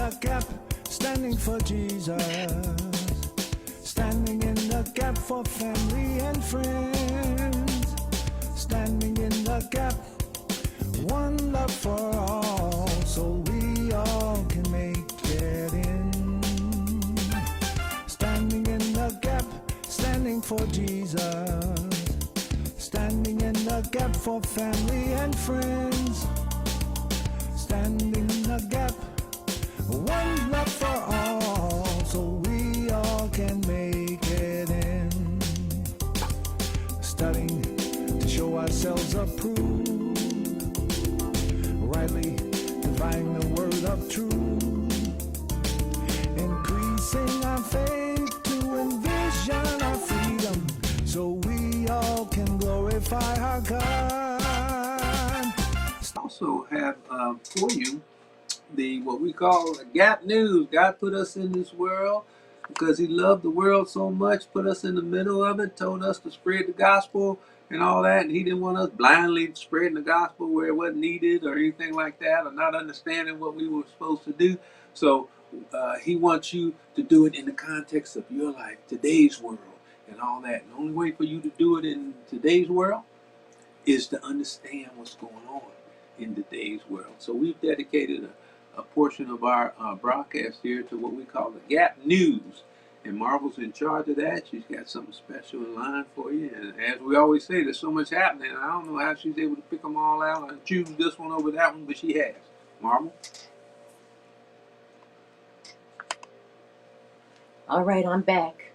the gap, standing for Jesus. Standing in the gap for family and friends. Standing in the gap, one love for all, so we all can make it in. Standing in the gap, standing for Jesus. Standing in the gap for family and friends. Standing in the gap, one love for all, so we all can make it in. Studying to show ourselves approved, rightly dividing the word of truth, increasing our faith to envision our freedom, so we all can glorify our God. Also have for you the what we call the gap news. God put us in this world because he loved the world so much, put us in the middle of it, told us to spread the gospel and all that, and he didn't want us blindly spreading the gospel where it wasn't needed or anything like that, or not understanding what we were supposed to do. So he wants you to do it in the context of your life, today's world and all that. And the only way for you to do it in today's world is to understand what's going on in today's world. So we've dedicated a portion of our broadcast here to what we call the Gap News. And Marvel's in charge of that. She's got something special in line for you. And as we always say, there's so much happening. I don't know how she's able to pick them all out and choose this one over that one, but she has. Marvel? All right, I'm back.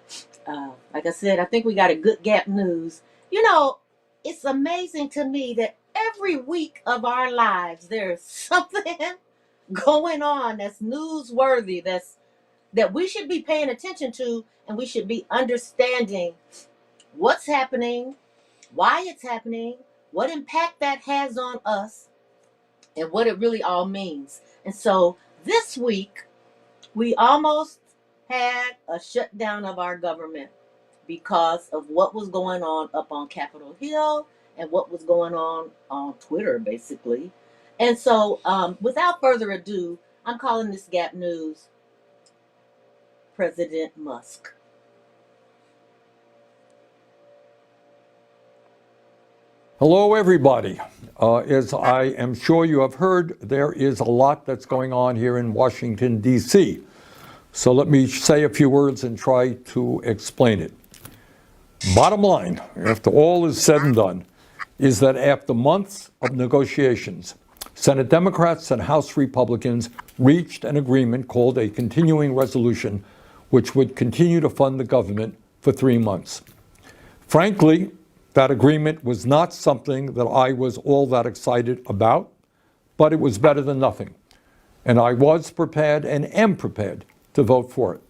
Like I said, I think we got a good Gap News. You know, it's amazing to me that every week of our lives there's something going on that's newsworthy, that we should be paying attention to, and we should be understanding what's happening, why it's happening, what impact that has on us, and what it really all means. And so this week we almost had a shutdown of our government because of what was going on up on Capitol Hill and what was going on Twitter, basically. And so, without further ado, I'm calling this Gap News President Musk. Hello, everybody. As I am sure you have heard, there is a lot that's going on here in Washington, D.C. So let me say a few words and try to explain it. Bottom line, after all is said and done, is that after months of negotiations, Senate Democrats and House Republicans reached an agreement called a continuing resolution, which would continue to fund the government for 3 months. Frankly, that agreement was not something that I was all that excited about, but it was better than nothing. And I was prepared and am prepared to vote for it.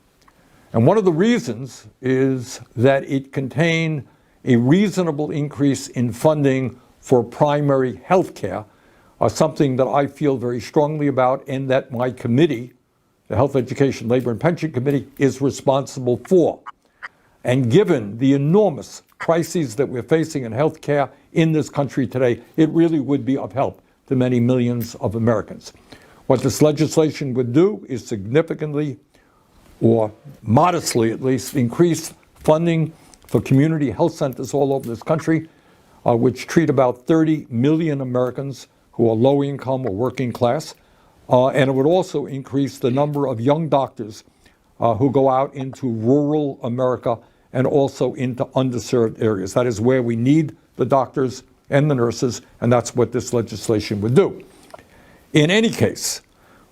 And one of the reasons is that it contained a reasonable increase in funding for primary health care, something that I feel very strongly about and that my committee, the Health, Education, Labor, and Pension Committee, is responsible for. And given the enormous crises that we're facing in health care in this country today, it really would be of help to many millions of Americans. What this legislation would do is significantly, or modestly at least, increase funding for community health centers all over this country, which treat about 30 million Americans who are low income or working class. And it would also increase the number of young doctors who go out into rural America and also into underserved areas. That is where we need the doctors and the nurses, and that's what this legislation would do. In any case,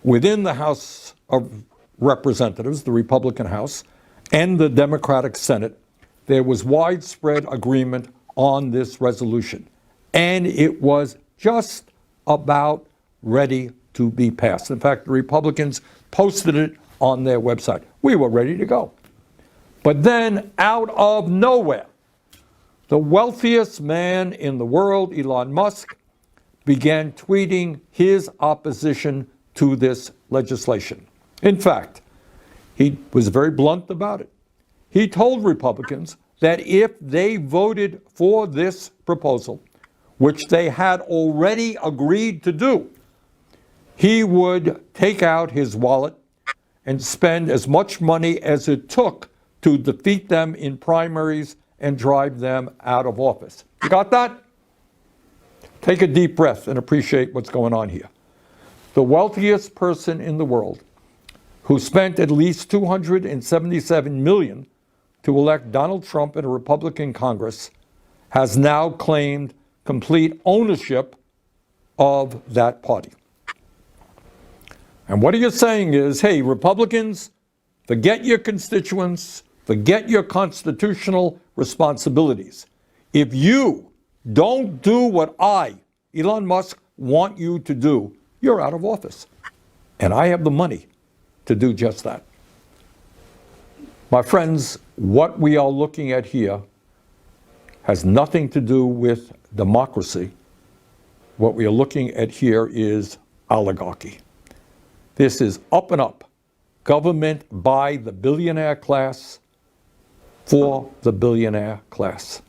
within the House of Representatives, the Republican House, and the Democratic Senate, there was widespread agreement on this resolution, and it was just about ready to be passed. In fact, the Republicans posted it on their website. We were ready to go. But then, out of nowhere, the wealthiest man in the world, Elon Musk, began tweeting his opposition to this legislation. In fact, he was very blunt about it. He told Republicans that if they voted for this proposal, which they had already agreed to do, he would take out his wallet and spend as much money as it took to defeat them in primaries and drive them out of office. You got that? Take a deep breath and appreciate what's going on here. The wealthiest person in the world, who spent at least $277 million to elect Donald Trump in a Republican Congress, has now claimed complete ownership of that party. And what he is saying is, hey, Republicans, forget your constituents, forget your constitutional responsibilities. If you don't do what I, Elon Musk, want you to do, you're out of office. And I have the money to do just that. My friends, what we are looking at here has nothing to do with democracy. What we are looking at here is oligarchy. This is up and up. Government by the billionaire class for the billionaire class.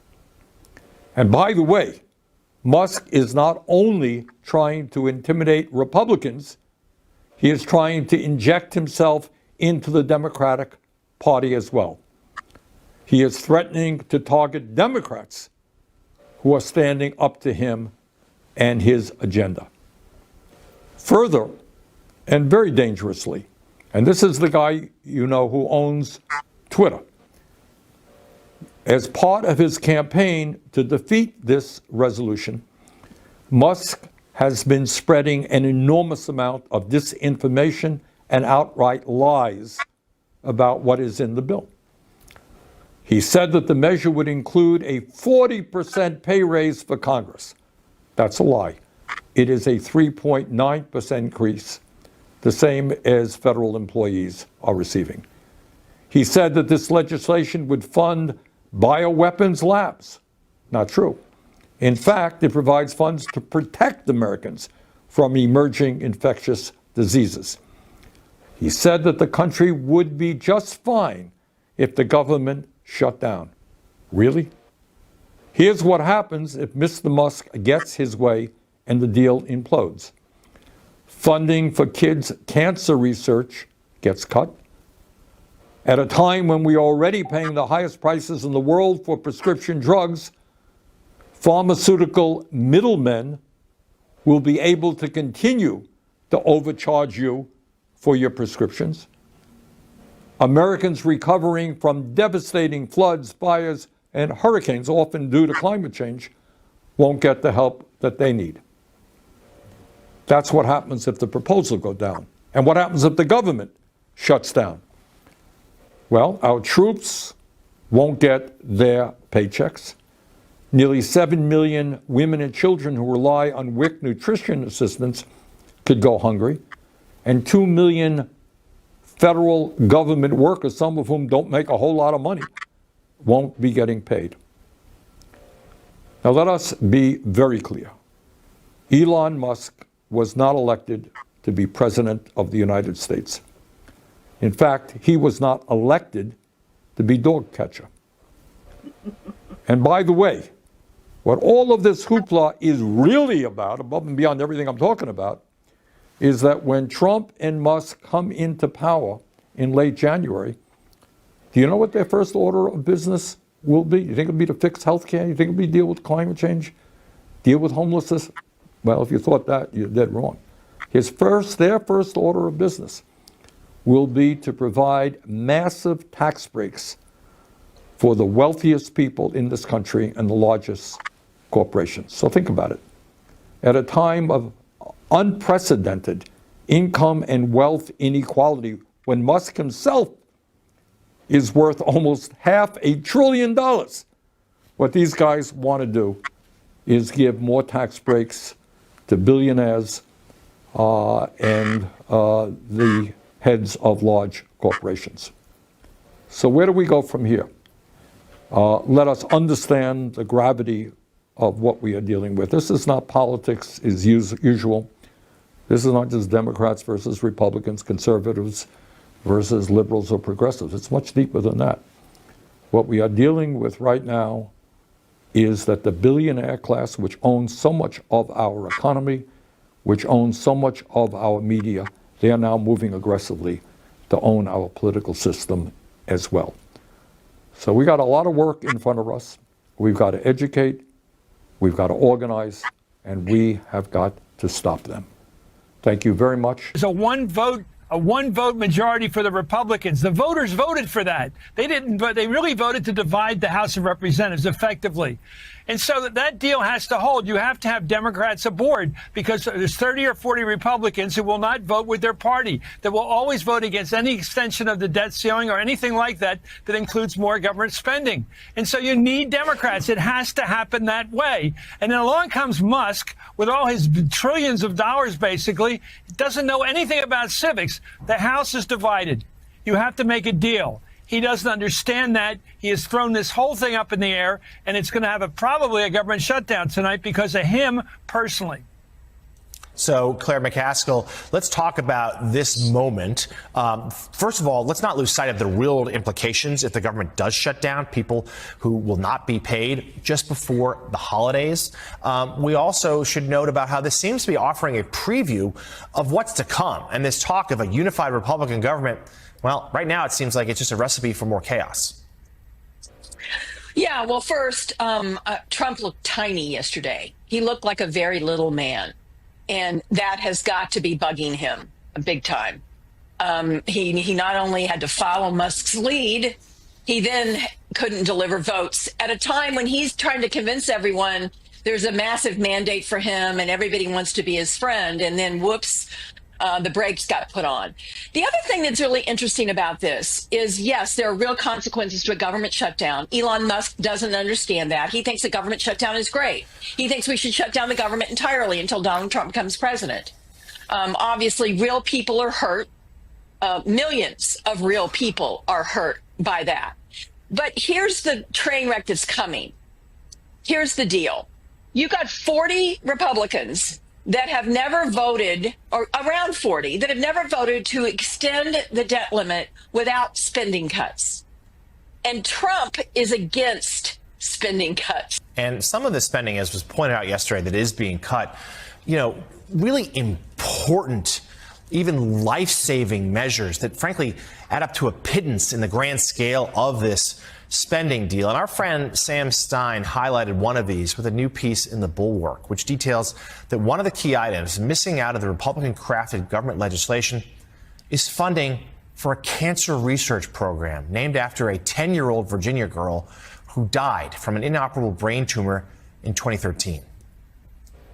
And by the way, Musk is not only trying to intimidate Republicans, he is trying to inject himself into the Democratic Party as well. He is threatening to target Democrats who are standing up to him and his agenda. Further, and very dangerously, and this is the guy you know who owns Twitter, as part of his campaign to defeat this resolution, Musk has been spreading an enormous amount of disinformation and outright lies about what is in the bill. He said that the measure would include a 40% pay raise for Congress. That's a lie. It is a 3.9% increase, the same as federal employees are receiving. He said that this legislation would fund bioweapons labs. Not true. In fact, it provides funds to protect Americans from emerging infectious diseases. He said that the country would be just fine if the government shut down. Really? Here's what happens if Mr. Musk gets his way and the deal implodes. Funding for kids' cancer research gets cut. At a time when we are already paying the highest prices in the world for prescription drugs, pharmaceutical middlemen will be able to continue to overcharge you for your prescriptions. Americans recovering from devastating floods, fires, and hurricanes, often due to climate change, won't get the help that they need. That's what happens if the proposal goes down. And what happens if the government shuts down? Well, our troops won't get their paychecks. Nearly 7 million women and children who rely on WIC nutrition assistance could go hungry. And 2 million federal government workers, some of whom don't make a whole lot of money, won't be getting paid. Now let us be very clear. Elon Musk was not elected to be president of the United States. In fact, he was not elected to be dog catcher. And by the way, what all of this hoopla is really about, above and beyond everything I'm talking about, is that when Trump and Musk come into power in late January, do you know what their first order of business will be? You think it'll be to fix health care? You think it'll be deal with climate change? Deal with homelessness? Well, if you thought that, you're dead wrong. Their first order of business will be to provide massive tax breaks for the wealthiest people in this country and the largest corporations. So think about it. At a time of unprecedented income and wealth inequality, when Musk himself is worth almost $500 billion, what these guys want to do is give more tax breaks to billionaires and the heads of large corporations. So where do we go from here? Let us understand the gravity of what we are dealing with. This is not politics as usual. This is not just Democrats versus Republicans, conservatives versus liberals or progressives. It's much deeper than that. What we are dealing with right now is that the billionaire class, which owns so much of our economy, which owns so much of our media, they are now moving aggressively to own our political system as well. So we got a lot of work in front of us. We've got to educate, we've got to organize, and we have got to stop them. Thank you very much. There's a one vote majority for the Republicans. The voters voted for that. They didn't, but they really voted to divide the House of Representatives effectively. And so that deal has to hold. You have to have Democrats aboard, because there's 30 or 40 Republicans who will not vote with their party, that will always vote against any extension of the debt ceiling or anything like that that includes more government spending. And so you need Democrats. It has to happen that way. And then along comes Musk with all his trillions of dollars, basically, doesn't know anything about civics. The House is divided. You have to make a deal. He doesn't understand that. He has thrown this whole thing up in the air, and it's going to have probably a government shutdown tonight because of him personally. So, Claire McCaskill, let's talk about this moment. First of all, let's not lose sight of the real implications if the government does shut down, people who will not be paid just before the holidays. We also should note about how this seems to be offering a preview of what's to come. And this talk of a unified Republican government, well, right now it seems like it's just a recipe for more chaos. Yeah, well, first, Trump looked tiny yesterday. He looked like a very little man. And that has got to be bugging him big time. He not only had to follow Musk's lead, he then couldn't deliver votes at a time when he's trying to convince everyone there's a massive mandate for him and everybody wants to be his friend. And then, whoops, the brakes got put on. The other thing that's really interesting about this is, yes, there are real consequences to a government shutdown. Elon Musk doesn't understand that. He thinks a government shutdown is great. He thinks we should shut down the government entirely until Donald Trump becomes president. Obviously, real people are hurt. Millions of real people are hurt by that. But here's the train wreck that's coming. Here's the deal. You got 40 Republicans that have never voted, or around 40, that have never voted to extend the debt limit without spending cuts. And Trump is against spending cuts. And some of the spending, as was pointed out yesterday, that is being cut, really important, even life-saving measures that, frankly, add up to a pittance in the grand scale of this spending deal. And our friend Sam Stein highlighted one of these with a new piece in The Bulwark, which details that one of the key items missing out of the Republican-crafted government legislation is funding for a cancer research program named after a 10-year-old Virginia girl who died from an inoperable brain tumor in 2013.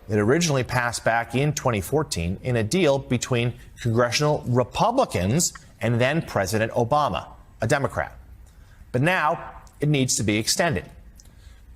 It originally passed back in 2014 in a deal between congressional Republicans and then President Obama, a Democrat. But now it needs to be extended.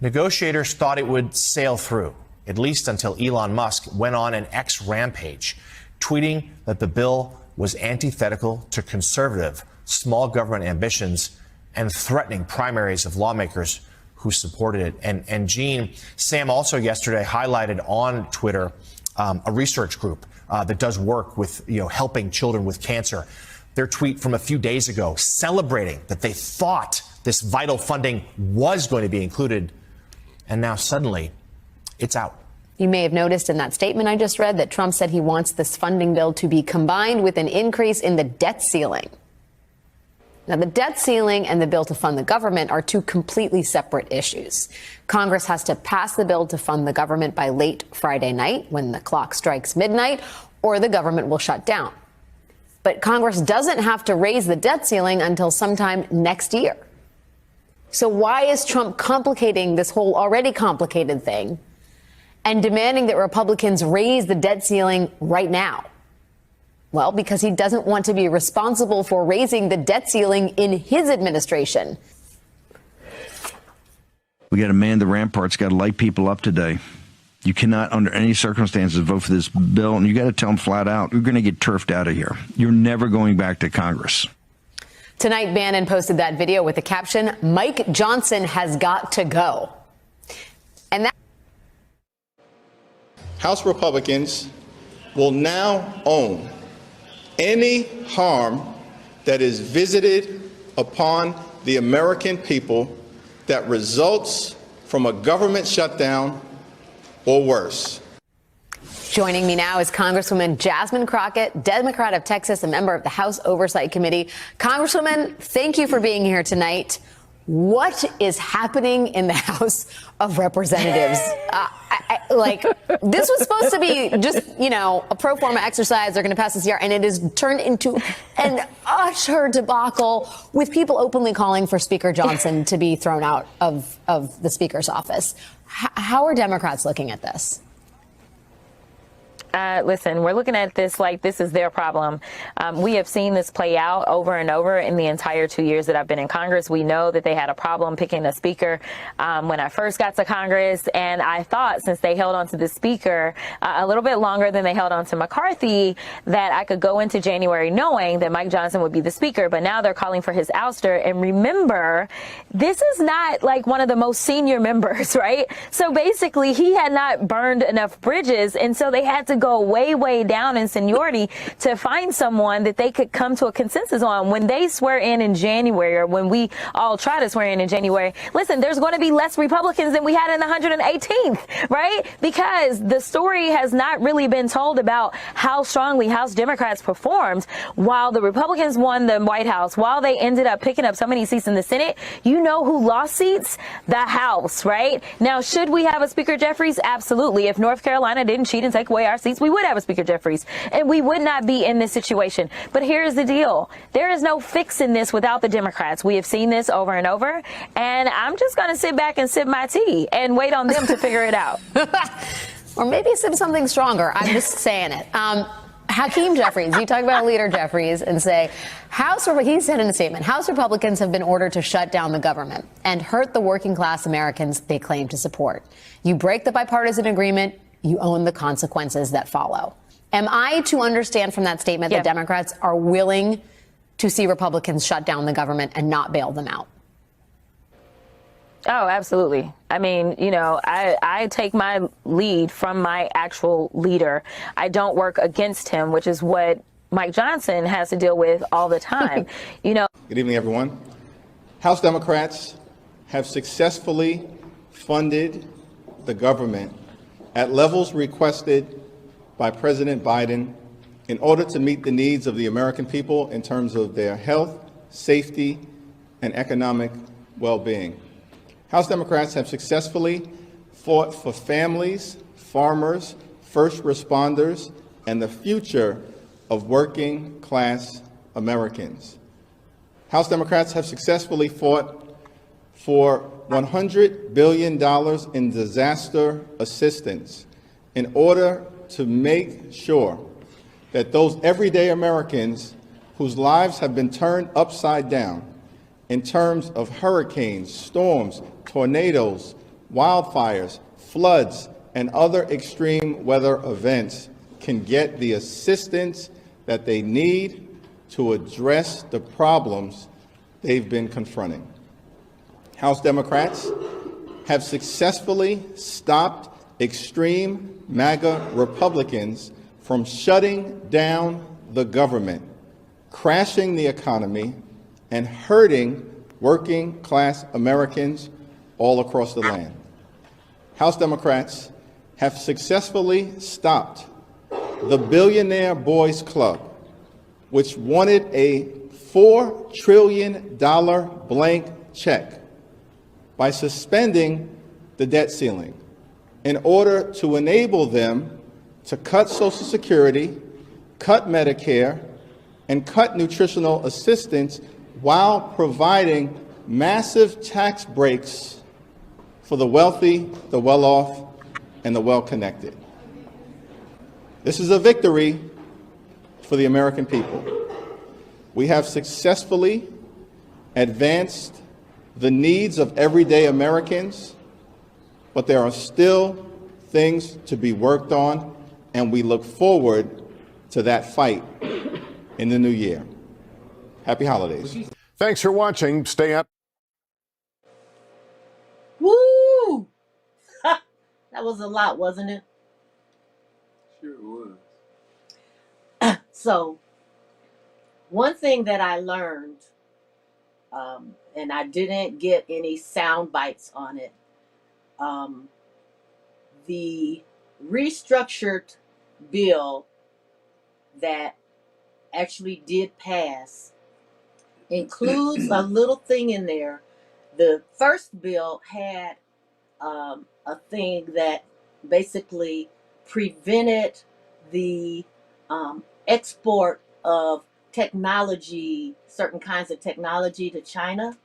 Negotiators thought it would sail through, at least until Elon Musk went on an X rampage, tweeting that the bill was antithetical to conservative small government ambitions and threatening primaries of lawmakers who supported it. And Gene, Sam also yesterday highlighted on Twitter a research group that does work with helping children with cancer. Their tweet from a few days ago celebrating that they thought this vital funding was going to be included, and now suddenly it's out. You may have noticed in that statement I just read that Trump said he wants this funding bill to be combined with an increase in the debt ceiling. Now, the debt ceiling and the bill to fund the government are two completely separate issues. Congress has to pass the bill to fund the government by late Friday night when the clock strikes midnight, or the government will shut down. But Congress doesn't have to raise the debt ceiling until sometime next year. So why is Trump complicating this whole already complicated thing and demanding that Republicans raise the debt ceiling right now? Well, because he doesn't want to be responsible for raising the debt ceiling in his administration. We got to man the ramparts, got to light people up today. You cannot, under any circumstances, vote for this bill, and you got to tell them flat out, you're going to get turfed out of here. You're never going back to Congress. Tonight, Bannon posted that video with the caption, "Mike Johnson has got to go." And that House Republicans will now own any harm that is visited upon the American people that results from a government shutdown or worse. Joining me now is Congresswoman Jasmine Crockett, Democrat of Texas, a member of the House Oversight Committee. Congresswoman, thank you for being here tonight. What is happening in the House of Representatives? This was supposed to be just, a pro forma exercise. They're going to pass this year, and it has turned into an utter debacle with people openly calling for Speaker Johnson to be thrown out of the Speaker's office. How are Democrats looking at this? Listen, we're looking at this like this is their problem. We have seen this play out over and over in the entire 2 years that I've been in Congress. We know that they had a problem picking a speaker when I first got to Congress. And I thought since they held on to the speaker a little bit longer than they held on to McCarthy, that I could go into January knowing that Mike Johnson would be the speaker. But now they're calling for his ouster. And remember, this is not like one of the most senior members, right? So basically, he had not burned enough bridges. And so they had to go way down in seniority to find someone that they could come to a consensus on. When they swear in January, or when we all try to swear in January, listen, there's going to be less Republicans than we had in the 118th, right? Because the story has not really been told about how strongly House Democrats performed while the Republicans won the White House, while they ended up picking up so many seats in the Senate. You know who lost seats? The House, right? Now, should we have a Speaker Jeffries? Absolutely. If North Carolina didn't cheat and take away our seats, we would have a Speaker Jeffries, and we would not be in this situation. But here's the deal. There is no fixing this without the Democrats. We have seen this over and over, and I'm just going to sit back and sip my tea and wait on them to figure it out. Or maybe sip something stronger. I'm just saying it. Hakeem Jeffries, you talk about Leader Jeffries and say, he said in a statement, House Republicans have been ordered to shut down the government and hurt the working class Americans they claim to support. You break the bipartisan agreement, you own the consequences that follow. Am I to understand from that statement that Democrats are willing to see Republicans shut down the government and not bail them out? Oh, absolutely. I mean, I take my lead from my actual leader. I don't work against him, which is what Mike Johnson has to deal with all the time. Good evening, everyone. House Democrats have successfully funded the government at levels requested by President Biden in order to meet the needs of the American people in terms of their health, safety, and economic well-being. House Democrats have successfully fought for families, farmers, first responders, and the future of working class Americans. House Democrats have successfully fought for $100 billion in disaster assistance in order to make sure that those everyday Americans whose lives have been turned upside down in terms of hurricanes, storms, tornadoes, wildfires, floods, and other extreme weather events can get the assistance that they need to address the problems they've been confronting. House Democrats have successfully stopped extreme MAGA Republicans from shutting down the government, crashing the economy, and hurting working class Americans all across the land. House Democrats have successfully stopped the Billionaire Boys Club, which wanted a $4 trillion blank check, by suspending the debt ceiling in order to enable them to cut Social Security, cut Medicare, and cut nutritional assistance while providing massive tax breaks for the wealthy, the well-off, and the well-connected. This is a victory for the American people. We have successfully advanced the needs of everyday Americans, but there are still things to be worked on, and we look forward to that fight in the new year. Happy holidays. Thanks for watching. Stay up. Woo! That was a lot, wasn't it? Sure was. So, one thing that I learned, and I didn't get any sound bites on it, the restructured bill that actually did pass includes a little thing in there. The first bill had a thing that basically prevented the export of technology, certain kinds of technology to China.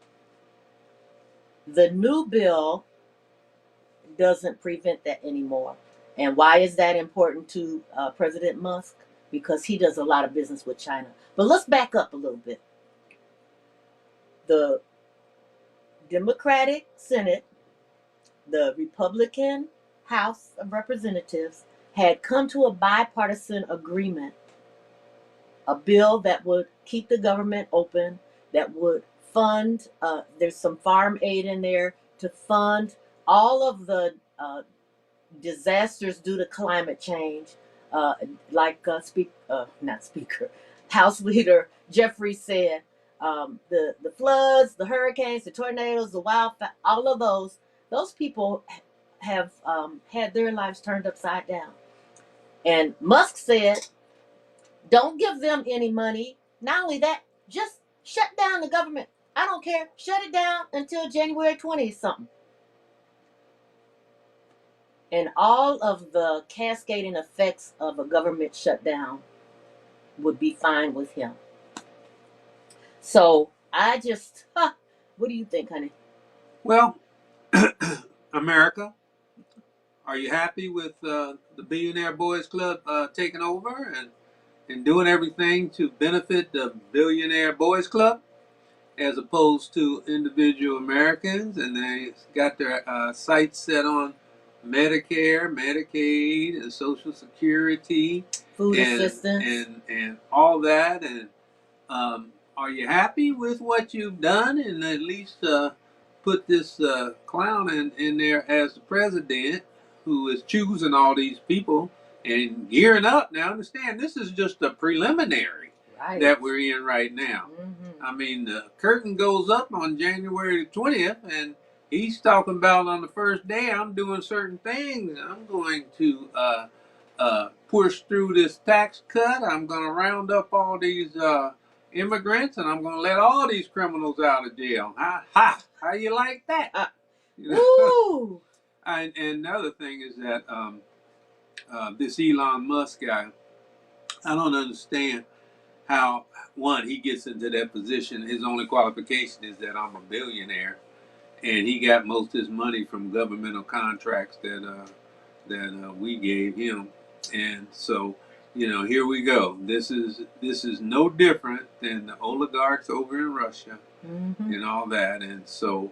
The new bill doesn't prevent that anymore. And why is that important to President Musk? Because he does a lot of business with China. But let's back up a little bit. The Democratic Senate, the Republican House of Representatives had come to a bipartisan agreement, a bill that would keep the government open, that would fund, there's some farm aid in there to fund all of the disasters due to climate change, like not Speaker, House Leader Jeffrey said, the floods, the hurricanes, the tornadoes, the wildfire, all of those people have had their lives turned upside down. And Musk said, don't give them any money. Not only that, just shut down the government. I don't care. Shut it down until January 20th something. And all of the cascading effects of a government shutdown would be fine with him. So I just, what do you think, honey? Well, America, are you happy with the Billionaire Boys Club taking over and doing everything to benefit the Billionaire Boys Club as opposed to individual Americans? And they got their sights set on Medicare, Medicaid, and Social Security, Food assistance, and all that. And are you happy with what you've done, and at least put this clown in there as the president, who is choosing all these people and gearing up? Now, understand, this is just a preliminary that we're in right now. Mm-hmm. I mean, the curtain goes up on January 20th, and he's talking about on the first day, I'm doing certain things. I'm going to push through this tax cut. I'm going to round up all these immigrants, and I'm going to let all these criminals out of jail. How you like that? You know? And another thing is that this Elon Musk guy, I don't understand how, one, he gets into that position. His only qualification is that I'm a billionaire, and he got most of his money from governmental contracts that we gave him. And so, here we go. This is no different than the oligarchs over in Russia, Mm-hmm. and all that. And so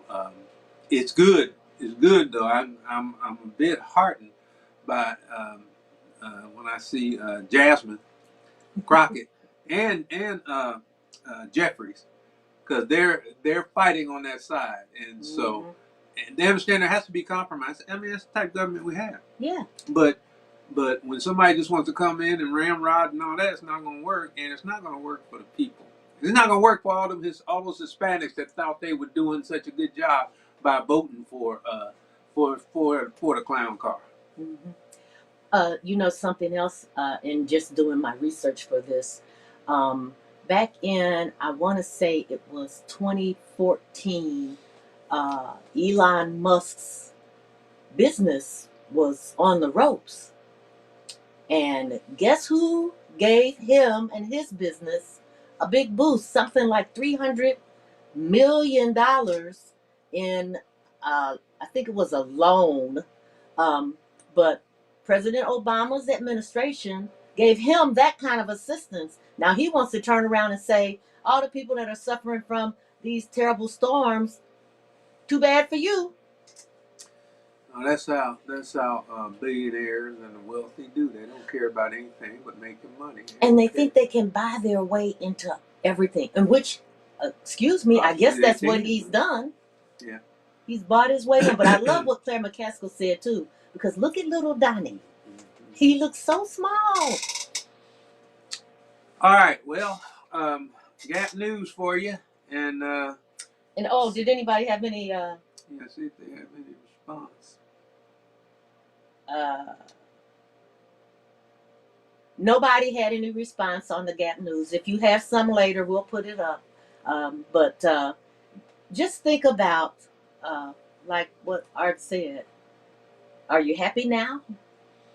it's good. It's good though. I'm a bit heartened by when I see Jasmine Crockett and Jeffries, because they're fighting on that side. And so, and they understand there has to be compromise. I mean, that's the type of government we have. Yeah. But when somebody just wants to come in and ramrod and all that, it's not going to work, and it's not going to work for the people. It's not going to work for all those Hispanics that thought they were doing such a good job by voting for the clown car. Mm-hmm. Something else, in just doing my research for this, back in, I want to say it was 2014, Elon Musk's business was on the ropes. And guess who gave him and his business a big boost? Something like $300 million in, I think it was a loan. But President Obama's administration gave him that kind of assistance. Now he wants to turn around and say, all the people that are suffering from these terrible storms, too bad for you. That's how billionaires and the wealthy do. They don't care about anything but making money. And they think they can buy their way into everything. And which, excuse me, I guess that's what he's done. Yeah. He's bought his way in. But I love what Claire McCaskill said too. Because look at little Donnie. He looks so small. All right. Well, got news for you. And did anybody have any see if they have any response. Nobody had any response on the Gap News. If you have some later, we'll put it up. But just think about, like what Art said. Are you happy now?